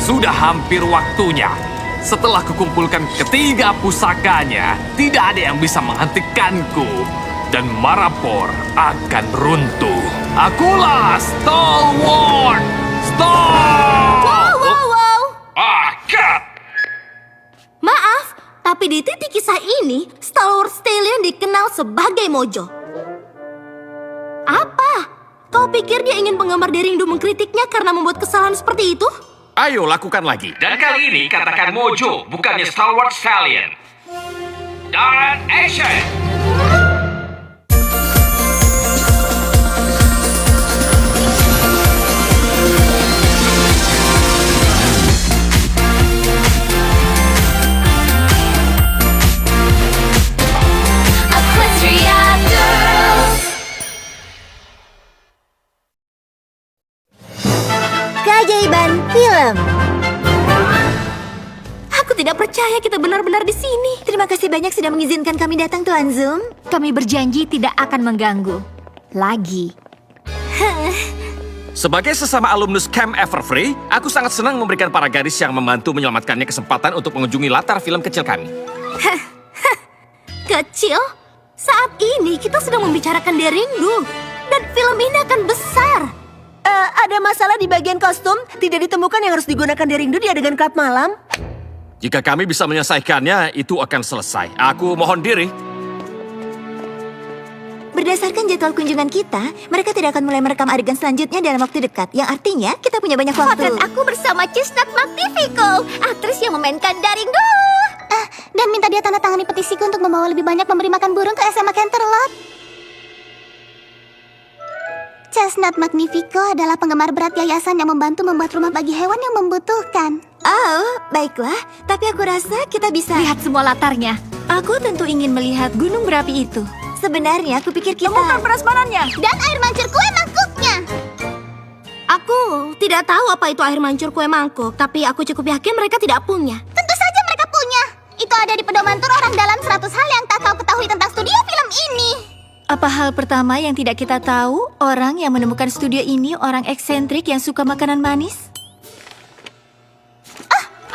Sudah hampir waktunya. Setelah kukumpulkan ketiga pusakanya, tidak ada yang bisa menghentikanku. Dan Marapor akan runtuh. Akulah Stalwart! Wow. Cut! Maaf, tapi di titik kisah ini, Stalwart Stallion dikenal sebagai Mojo. Apa? Kau pikir dia ingin penggemar Daringdo mengkritiknya karena membuat kesalahan seperti itu? Ayo lakukan lagi. Dan kali ini katakan Mojo, bukannya Stalwart Stallion. Dan action! Keajaiban film. Aku tidak percaya kita benar-benar di sini. Terima kasih banyak sudah mengizinkan kami datang, Tuan Zoom. Kami berjanji tidak akan mengganggu lagi. Sebagai sesama alumnus Camp Everfree, aku sangat senang memberikan para gadis yang membantu menyelamatkannya kesempatan untuk mengunjungi latar film kecil kami. Kecil? Saat ini kita sedang membicarakan Daringdo. Dan film ini akan besar. Ada masalah di bagian kostum? Tidak ditemukan yang harus digunakan Daringdo di adegan klub malam? Jika kami bisa menyelesaikannya, itu akan selesai. Aku mohon diri. Berdasarkan jadwal kunjungan kita, mereka tidak akan mulai merekam adegan selanjutnya dalam waktu dekat. Yang artinya, kita punya banyak waktu. Potret aku bersama Chestnut Magnifico, aktris yang memainkan Daringdo. Dan minta dia tanda tangani petisiku untuk membawa lebih banyak memberi makan burung ke SMA Canterlot. Chestnut Magnifico adalah penggemar berat yayasan yang membantu membuat rumah bagi hewan yang membutuhkan. Oh, baiklah. Tapi aku rasa kita bisa... Lihat semua latarnya. Aku tentu ingin melihat gunung berapi itu. Sebenarnya, aku pikir kita... Temukan prasmanannya. Dan air mancur kue mangkuknya. Aku tidak tahu apa itu air mancur kue mangkuk, tapi aku cukup yakin mereka tidak punya. Tentu saja mereka punya. Itu ada di pedoman tur orang dalam 100 hal yang tak kau ketahui tentang studio film ini. Apa hal pertama yang tidak kita tahu? Orang yang menemukan studio ini orang eksentrik yang suka makanan manis?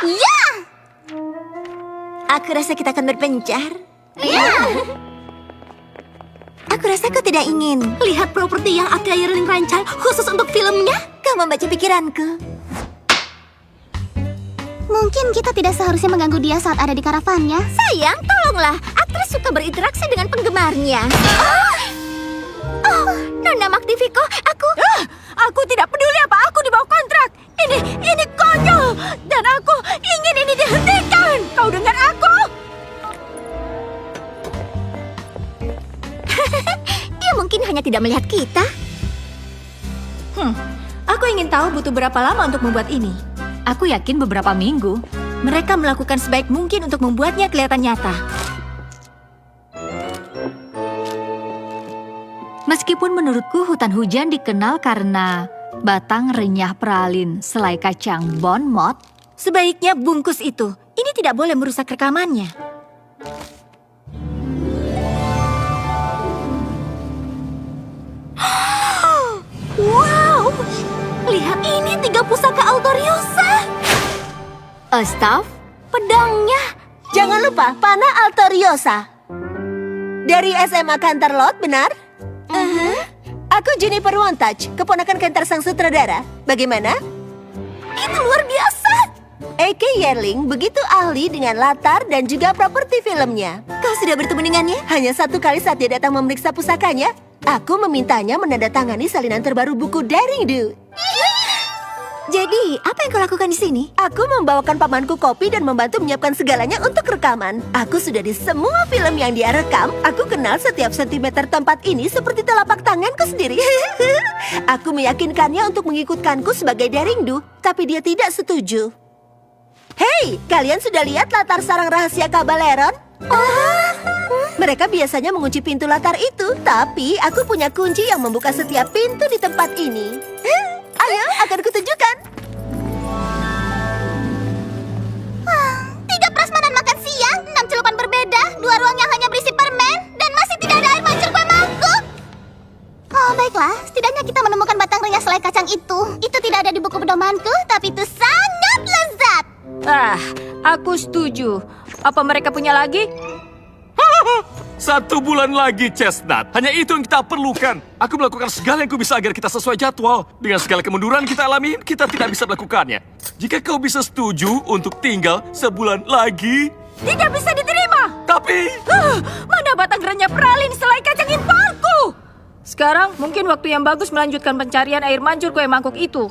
Ya! Aku rasa kita akan berpencar. Ya! Aku rasa kau tidak ingin lihat properti yang Ate Yearling rancang khusus untuk filmnya. Kau membaca pikiranku. Mungkin kita tidak seharusnya mengganggu dia saat ada di karavannya. Sayang, tolonglah. Aktris suka berinteraksi dengan penggemarnya. Oh, Nona Magnifico, Aku tidak peduli apa aku di bawah kontrak. Ini konyol. Dan aku ingin ini dihentikan. Kau dengar aku? Dia mungkin hanya tidak melihat kita. Aku ingin tahu butuh berapa lama untuk membuat ini. Aku yakin beberapa minggu. Mereka melakukan sebaik mungkin untuk membuatnya kelihatan nyata. Meskipun menurutku hutan hujan dikenal karena batang renyah pralin selai kacang bon mot, sebaiknya bungkus itu. Ini tidak boleh merusak rekamannya. Wow! Lihat ini 3 pusaka Altoriosa. Staff? Pedangnya. Jangan lupa, panah Altoriosa. Dari SMA Canterlot, benar? Aku Juniper Wontage, keponakan Canter sang sutradara. Bagaimana? Itu luar biasa. A.K. Yearling begitu ahli dengan latar dan juga properti filmnya. Kau sudah bertemu dengannya? Hanya 1 kali saat dia datang memeriksa pusakanya, aku memintanya menandatangani salinan terbaru buku Daringdo. Jadi, apa yang kau lakukan di sini? Aku membawakan pamanku kopi dan membantu menyiapkan segalanya untuk rekaman. Aku sudah di semua film yang dia rekam. Aku kenal setiap sentimeter tempat ini seperti telapak tanganku sendiri. Aku meyakinkannya untuk mengikutkanku sebagai Daringdo, tapi dia tidak setuju. Hei, kalian sudah lihat latar sarang rahasia Kabaleron? Mereka biasanya mengunci pintu latar itu, tapi aku punya kunci yang membuka setiap pintu di tempat ini. Ayo, akan kutunjukkan. Tiga prasmanan makan siang, 6 celupan berbeda, 2 ruang yang hanya berisi permen, dan masih tidak ada air mancur kue mangkuk. Oh, baiklah. Setidaknya kita menemukan batang renyah selai kacang itu. Itu tidak ada di buku pedomanku, tapi itu sangat lezat. Aku setuju. Apa mereka punya lagi? 1 bulan lagi, Chestnut. Hanya itu yang kita perlukan. Aku melakukan segala yang ku bisa agar kita sesuai jadwal. Dengan segala kemunduran kita alami, kita tidak bisa melakukannya. Jika kau bisa setuju untuk tinggal sebulan lagi... Tidak bisa diterima! Tapi... Mana batang renyah pralin selai kacang imparku? Sekarang mungkin waktu yang bagus melanjutkan pencarian air mancur kue mangkuk itu.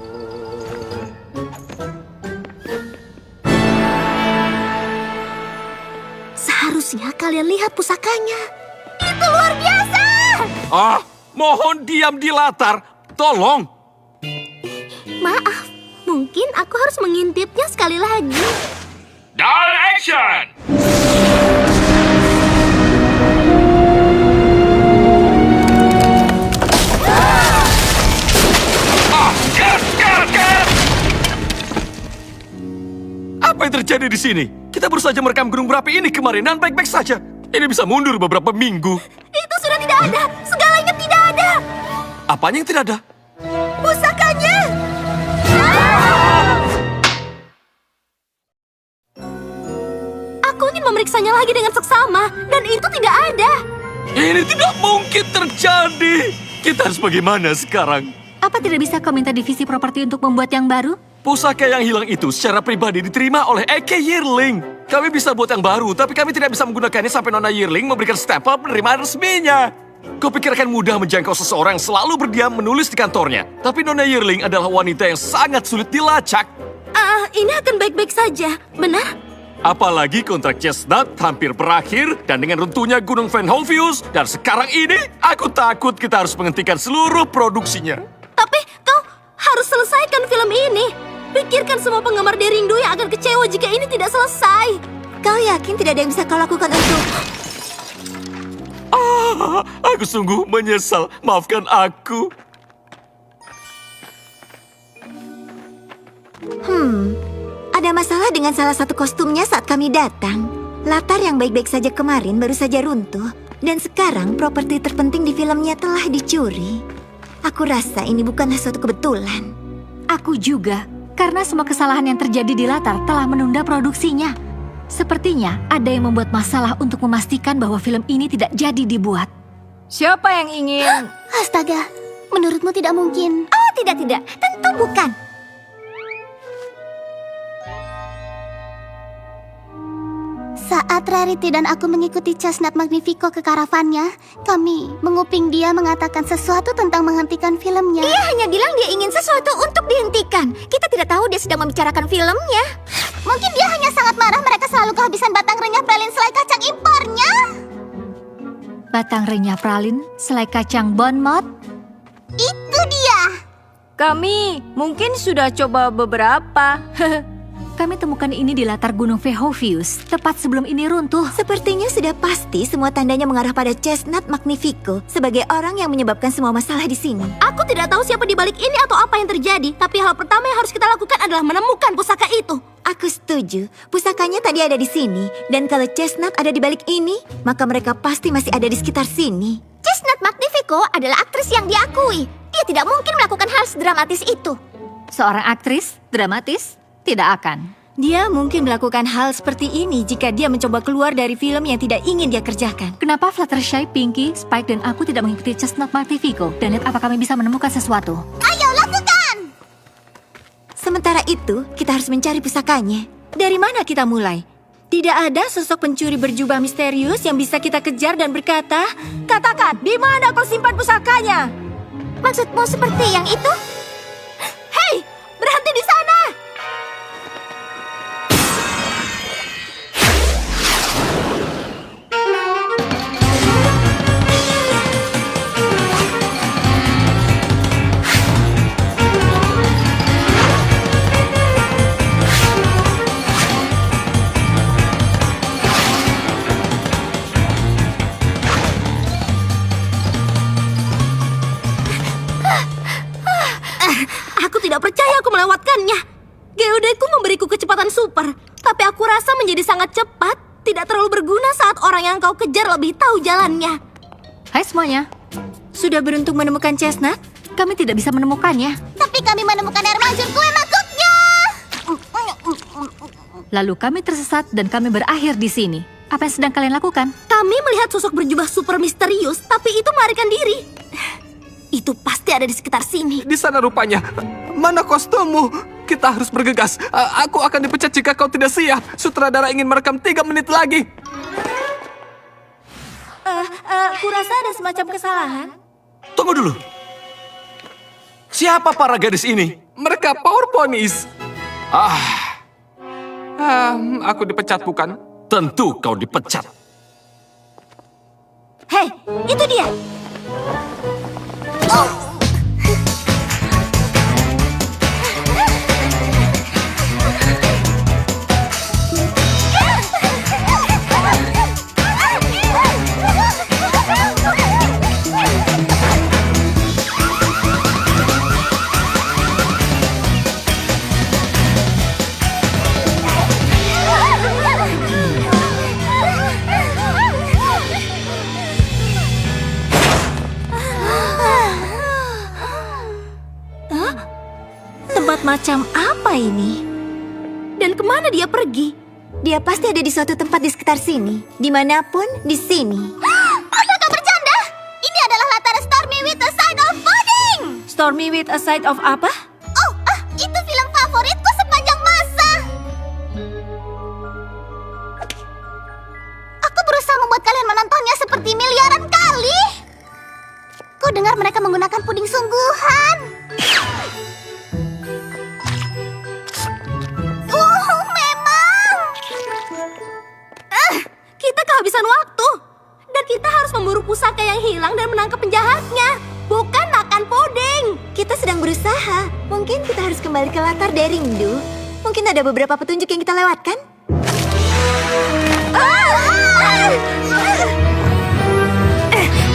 Seharusnya kalian lihat pusakanya. Itu luar biasa! Mohon diam di latar. Tolong. Maaf, mungkin aku harus mengintipnya sekali lagi. Dan action! Apa yang terjadi di sini? Kita baru saja merekam gunung berapi ini kemarin dan baik-baik saja. Ini bisa mundur beberapa minggu. Itu sudah tidak ada. Segalanya tidak ada. Apanya yang tidak ada? Pusakanya! Aku ingin memeriksanya lagi dengan seksama, dan itu tidak ada. Ini tidak mungkin terjadi. Kita harus bagaimana sekarang? Apa tidak bisa kau minta divisi properti untuk membuat yang baru? Pusaka yang hilang itu secara pribadi diterima oleh Eke Yearling. Kami bisa buat yang baru, tapi kami tidak bisa menggunakannya sampai Nona Yearling memberikan stempel penerimaan resminya. Kau pikir akan mudah menjangkau seseorang yang selalu berdiam menulis di kantornya. Tapi Nona Yearling adalah wanita yang sangat sulit dilacak. Ini akan baik-baik saja, benar? Apalagi kontrak Chestnut hampir berakhir dan dengan runtuhnya Gunung Venhovius. Dan sekarang ini, aku takut kita harus menghentikan seluruh produksinya. Tapi kau harus selesaikan film ini. Pikirkan semua penggemar Derindu yang akan kecewa jika ini tidak selesai. Kau yakin tidak ada yang bisa kau lakukan untuk... Aku sungguh menyesal. Maafkan aku. Ada masalah dengan salah satu kostumnya saat kami datang. Latar yang baik-baik saja kemarin baru saja runtuh. Dan sekarang properti terpenting di filmnya telah dicuri. Aku rasa ini bukanlah suatu kebetulan. Aku juga, karena semua kesalahan yang terjadi di latar telah menunda produksinya. Sepertinya ada yang membuat masalah untuk memastikan bahwa film ini tidak jadi dibuat. Siapa yang ingin... Astaga, menurutmu tidak mungkin? Oh, tidak. Tentu bukan. Saat Rarity dan aku mengikuti Chestnut Magnifico ke karavannya, kami menguping dia mengatakan sesuatu tentang menghentikan filmnya. Dia hanya bilang dia ingin sesuatu untuk dihentikan. Kita tidak tahu dia sedang membicarakan filmnya. Mungkin dia hanya sangat marah mereka selalu kehabisan batang renyah pralin selai kacang impornya. Batang renyah pralin, selai kacang Bon Mot? Itu dia. Kami mungkin sudah coba beberapa. Kami temukan ini di latar Gunung Venhovius, tepat sebelum ini runtuh. Sepertinya sudah pasti semua tandanya mengarah pada Chestnut Magnifico sebagai orang yang menyebabkan semua masalah di sini. Aku tidak tahu siapa di balik ini atau apa yang terjadi, tapi hal pertama yang harus kita lakukan adalah menemukan pusaka itu. Aku setuju. Pusakanya tadi ada di sini, dan kalau Chestnut ada di balik ini, maka mereka pasti masih ada di sekitar sini. Chestnut Magnifico adalah aktris yang diakui. Dia tidak mungkin melakukan hal sedramatis itu. Seorang aktris dramatis? Tidak akan. Dia mungkin melakukan hal seperti ini jika dia mencoba keluar dari film yang tidak ingin dia kerjakan. Kenapa Fluttershy, Pinky, Spike, dan aku tidak mengikuti Chestnut Magnifico? Dan lihat apa kami bisa menemukan sesuatu. Ayo lakukan! Sementara itu, kita harus mencari pusakanya. Dari mana kita mulai? Tidak ada sosok pencuri berjubah misterius yang bisa kita kejar dan berkata, "Katakan, di mana kau simpan pusakanya?" Maksudmu seperti yang itu? Hei, berhenti di sana! Aku tidak percaya aku melewatkannya. Geodeku memberiku kecepatan super, tapi aku rasa menjadi sangat cepat tidak terlalu berguna saat orang yang kau kejar lebih tahu jalannya. Hai semuanya. Sudah beruntung menemukan Chestnut? Kami tidak bisa menemukannya. Tapi kami menemukan air mancur kue mangkuknya. Lalu kami tersesat dan kami berakhir di sini. Apa yang sedang kalian lakukan? Kami melihat sosok berjubah super misterius, tapi itu melarikan diri. Itu pasti ada di sekitar sini. Di sana rupanya. Mana kostummu? Kita harus bergegas. Aku akan dipecat jika kau tidak siap. Sutradara ingin merekam 3 menit lagi. Kurasa ada semacam kesalahan. Tunggu dulu. Siapa para gadis ini? Mereka power ponies. Aku dipecat bukan? Tentu kau dipecat. Hei, itu dia. Tempat macam apa ini? Dan kemana dia pergi? Dia pasti ada di suatu tempat di sekitar sini. Dimanapun, di sini. Apa kau bercanda? Ini adalah latar Stormy with a Side of Pudding. Stormy with a Side of apa? Oh, itu film favoritku sepanjang masa. Aku berusaha membuat kalian menontonnya seperti miliaran kali. Ku dengar mereka menggunakan puding sungguhan. Memang. Kita kehabisan waktu. Dan kita harus memburu pusaka yang hilang dan menangkap penjahatnya. Bukan makan puding. Kita sedang berusaha. Mungkin kita harus kembali ke latar Derindu. Mungkin ada beberapa petunjuk yang kita lewatkan.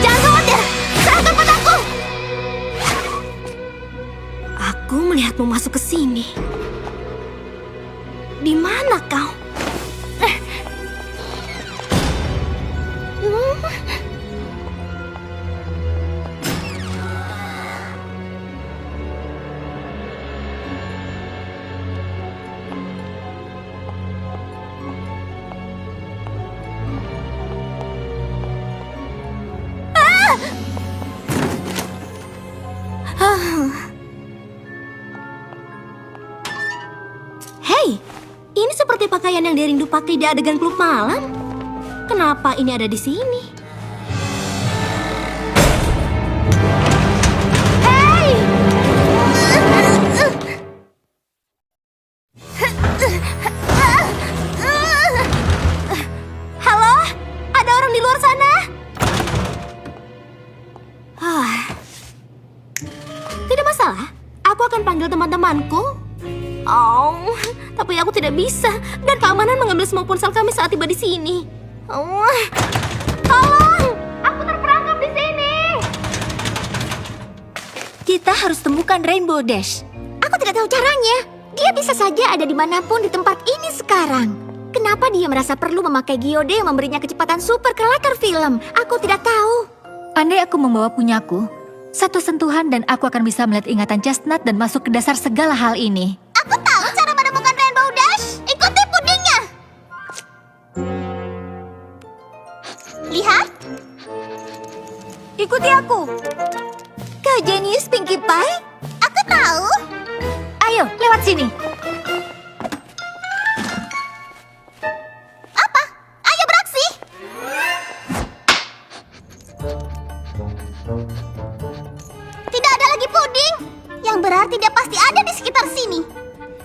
Jangan khawatir. Serahkan padaku. Aku melihatmu masuk ke sini. Di mana kau? Hei, ini seperti pakaian yang Derindu pakai di adegan klub malam. Kenapa ini ada di sini? Hei! Halo? Ada orang di luar sana? Tidak masalah. Aku akan panggil teman-temanku. Oh, tapi aku tidak bisa. Dan keamanan mengambil semua ponsel kami saat tiba di sini. Oh, tolong! Aku terperangkap di sini. Kita harus temukan Rainbow Dash. Aku tidak tahu caranya. Dia bisa saja ada dimanapun di tempat ini sekarang. Kenapa dia merasa perlu memakai geode yang memberinya kecepatan super ke latar film? Aku tidak tahu. Andai aku membawa punyaku, satu sentuhan dan aku akan bisa melihat ingatan Chestnut dan masuk ke dasar segala hal ini. Aku tahu cara menemukan Rainbow Dash. Ikuti pudingnya. Lihat. Ikuti aku. Kau jenius, Pinkie Pie? Aku tahu. Ayo, lewat sini. Apa? Ayo beraksi. Tidak ada lagi puding. Yang berarti dia pasti ada di sekitar sini.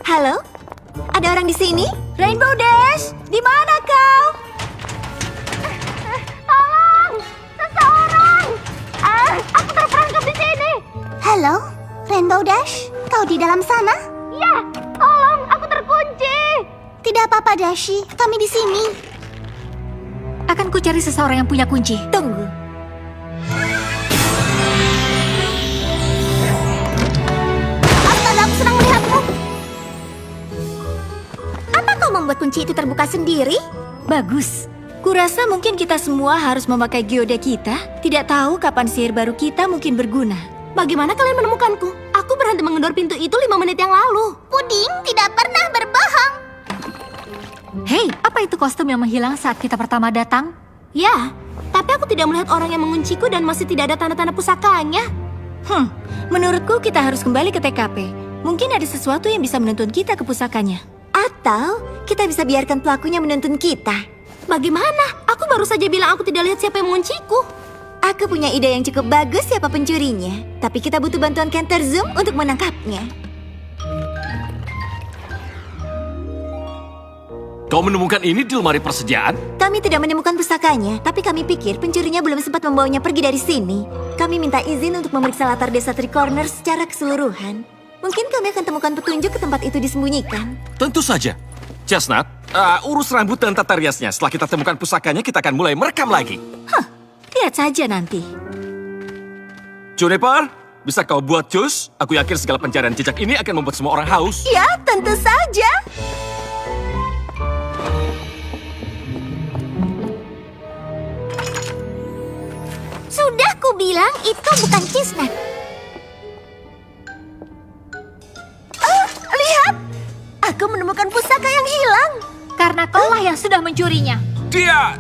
Halo? Ada orang di sini? Rainbow Dash, di mana kau? Tolong! Seseorang! Aku terperangkap di sini. Halo? Rainbow Dash? Kau di dalam sana? Ya, tolong, aku terkunci. Tidak apa-apa, Dashi. Kami di sini. Akan ku cari seseorang yang punya kunci. Tunggu. Astaga, aku senang melihatmu. Apa kau membuat kunci itu terbuka sendiri? Bagus. Kurasa mungkin kita semua harus memakai geode kita. Tidak tahu kapan sihir baru kita mungkin berguna. Bagaimana kalian menemukanku? Aku berhenti mengendor pintu itu 5 menit yang lalu. Puding tidak pernah berbohong. itu kostum yang menghilang saat kita pertama datang? Ya, tapi aku tidak melihat orang yang mengunciku dan masih tidak ada tanda-tanda pusakanya. Menurutku kita harus kembali ke TKP. Mungkin ada sesuatu yang bisa menuntun kita ke pusakanya. Atau kita bisa biarkan pelakunya menuntun kita. Bagaimana? Aku baru saja bilang aku tidak lihat siapa yang mengunciku. Aku punya ide yang cukup bagus siapa pencurinya. Tapi kita butuh bantuan Canter Zoom untuk menangkapnya. Kau menemukan ini di lemari persediaan? Kami tidak menemukan pusakanya, tapi kami pikir pencurinya belum sempat membawanya pergi dari sini. Kami minta izin untuk memeriksa latar desa Three Corners secara keseluruhan. Mungkin kami akan temukan petunjuk ke tempat itu disembunyikan. Tentu saja. Chestnut, urus rambut dan tata riasnya. Setelah kita temukan pusakanya, kita akan mulai merekam lagi. Lihat saja nanti. Juniper, bisa kau buat jus? Aku yakin segala pencarian jejak ini akan membuat semua orang haus. Ya, tentu saja. Sudah kubilang itu bukan chestnut. Lihat, aku menemukan pusaka yang hilang. Karena kaulah yang sudah mencurinya. Dia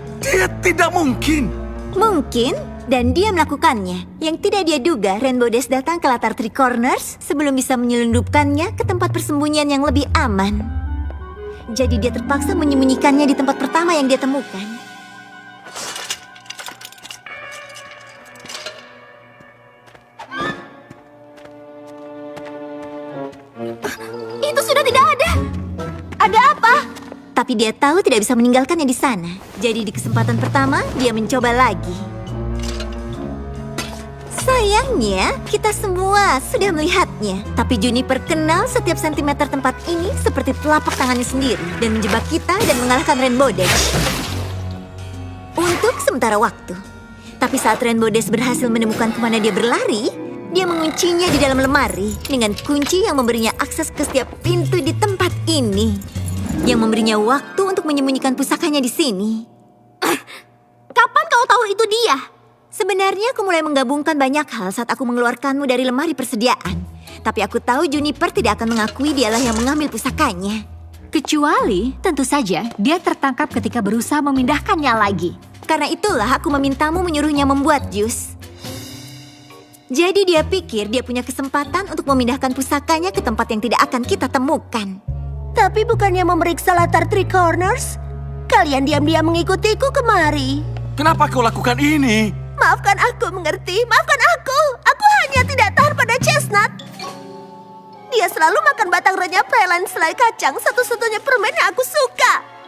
tidak mungkin. Mungkin, dan dia melakukannya. Yang tidak dia duga, Rainbow Dash datang ke latar Three Corners sebelum bisa menyelundupkannya ke tempat persembunyian yang lebih aman. Jadi dia terpaksa menyembunyikannya di tempat pertama yang dia temukan. Itu sudah tidak ada. Ada apa? Tapi dia tahu tidak bisa meninggalkannya di sana. Jadi di kesempatan pertama, dia mencoba lagi. Sayangnya, kita semua sudah melihatnya. Tapi Juniper kenal setiap sentimeter tempat ini seperti telapak tangannya sendiri. Dan menjebak kita dan mengalahkan Rainbow Dash. Untuk sementara waktu. Tapi saat Rainbow Dash berhasil menemukan kemana dia berlari, dia menguncinya di dalam lemari dengan kunci yang memberinya akses ke setiap pintu di tempat ini. Yang memberinya waktu untuk menyembunyikan pusakanya di sini. Kapan kau tahu itu dia? Sebenarnya aku mulai menggabungkan banyak hal saat aku mengeluarkanmu dari lemari persediaan. Tapi aku tahu Juniper tidak akan mengakui dialah yang mengambil pusakanya. Kecuali, tentu saja, dia tertangkap ketika berusaha memindahkannya lagi. Karena itulah aku memintamu menyuruhnya membuat jus. Jadi dia pikir dia punya kesempatan untuk memindahkan pusakanya ke tempat yang tidak akan kita temukan. Tapi bukannya memeriksa latar Three Corners? Kalian diam-diam mengikutiku kemari. Kenapa kau lakukan ini? Maafkan aku, mengerti? Maafkan aku. Aku hanya tidak tahan pada chestnut. Dia selalu makan batang renyah prelain selai kacang, satu-satunya permen yang aku suka.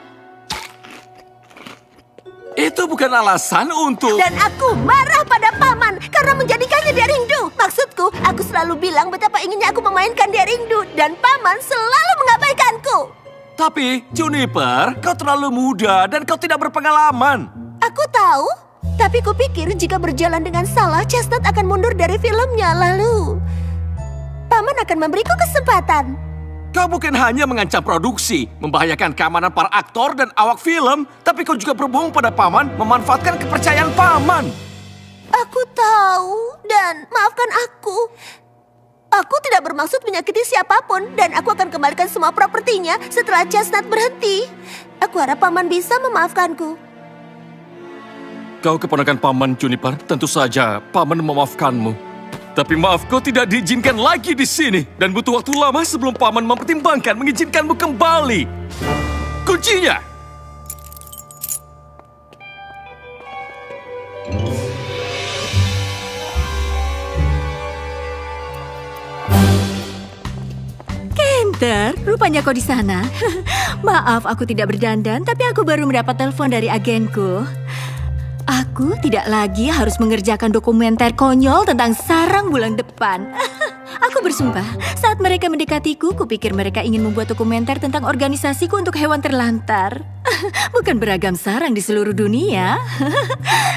Itu bukan alasan untuk... Dan aku marah pada paman karena menjadikannya dia rindu. Maksudku, aku selalu bilang betapa inginnya aku memainkan dia rindu. Dan paman selalu mengabaikanku. Tapi, Juniper, kau terlalu muda dan kau tidak berpengalaman. Aku tahu, tapi kupikir jika berjalan dengan salah, Chestnut akan mundur dari filmnya. Lalu, paman akan memberiku kesempatan. Kau bukan hanya mengancam produksi, membahayakan keamanan para aktor dan awak film, tapi kau juga berbohong pada paman, memanfaatkan kepercayaan paman. Aku tahu, dan maafkan aku. Aku tidak bermaksud menyakiti siapapun, dan aku akan kembalikan semua propertinya setelah Chestnut berhenti. Aku harap paman bisa memaafkanku. Kau keponakan paman, Juniper. Tentu saja paman memaafkanmu. Tapi maaf, kau tidak diizinkan lagi di sini. Dan butuh waktu lama sebelum paman mempertimbangkan mengizinkanmu kembali. Kuncinya! Canter, rupanya kau di sana. Maaf, aku tidak berdandan, tapi aku baru mendapat telepon dari agenku. Aku tidak lagi harus mengerjakan dokumenter konyol tentang sarang bulan depan. Aku bersumpah, saat mereka mendekatiku, kupikir mereka ingin membuat dokumenter tentang organisasiku untuk hewan terlantar. Bukan beragam sarang di seluruh dunia.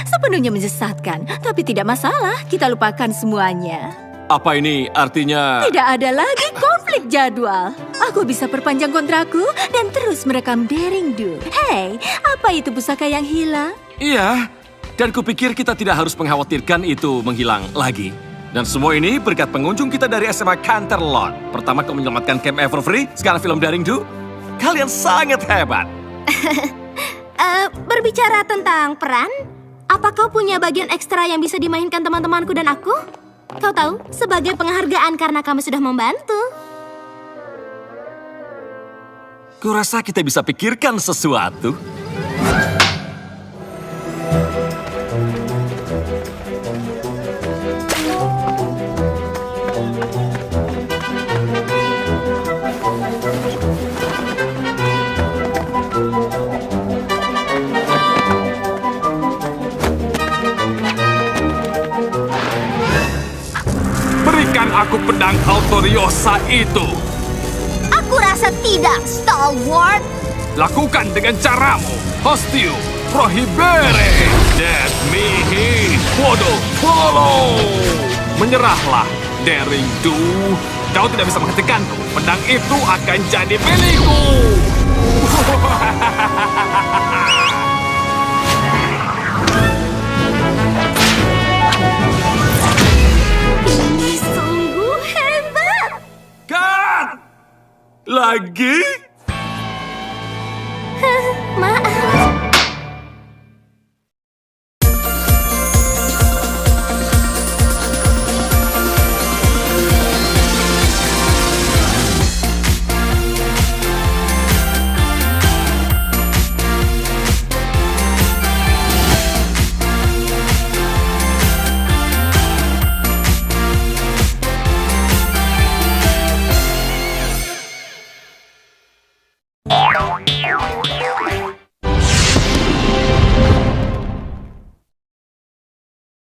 Sepenuhnya menyesatkan, tapi tidak masalah, kita lupakan semuanya. Apa ini artinya? Tidak ada lagi konflik jadwal. Aku bisa perpanjang kontrakku dan terus merekam Daring Do. Hei, apa itu pusaka yang hilang? Iya, dan kupikir kita tidak harus mengkhawatirkan itu menghilang lagi. Dan semua ini berkat pengunjung kita dari SMA Canterlot. Pertama kau menyelamatkan Camp Everfree, sekarang film Daring Do. Kalian sangat hebat. Berbicara tentang peran, apa kau punya bagian ekstra yang bisa dimainkan teman-temanku dan aku? Kau tahu, sebagai penghargaan karena kami sudah membantu. Kurasa kita bisa pikirkan sesuatu. Berikan aku pedang Autoriosa itu. Aku rasa tidak, Stalwart. Lakukan dengan caramu. Hostile Prohibere. Death mihi. Wodo follow. Menyerahlah, Daring Do. Kau tidak bisa menghentikanku. Pedang itu akan jadi milikku. Ini sungguh hebat. Cut! Lagi? Maaf.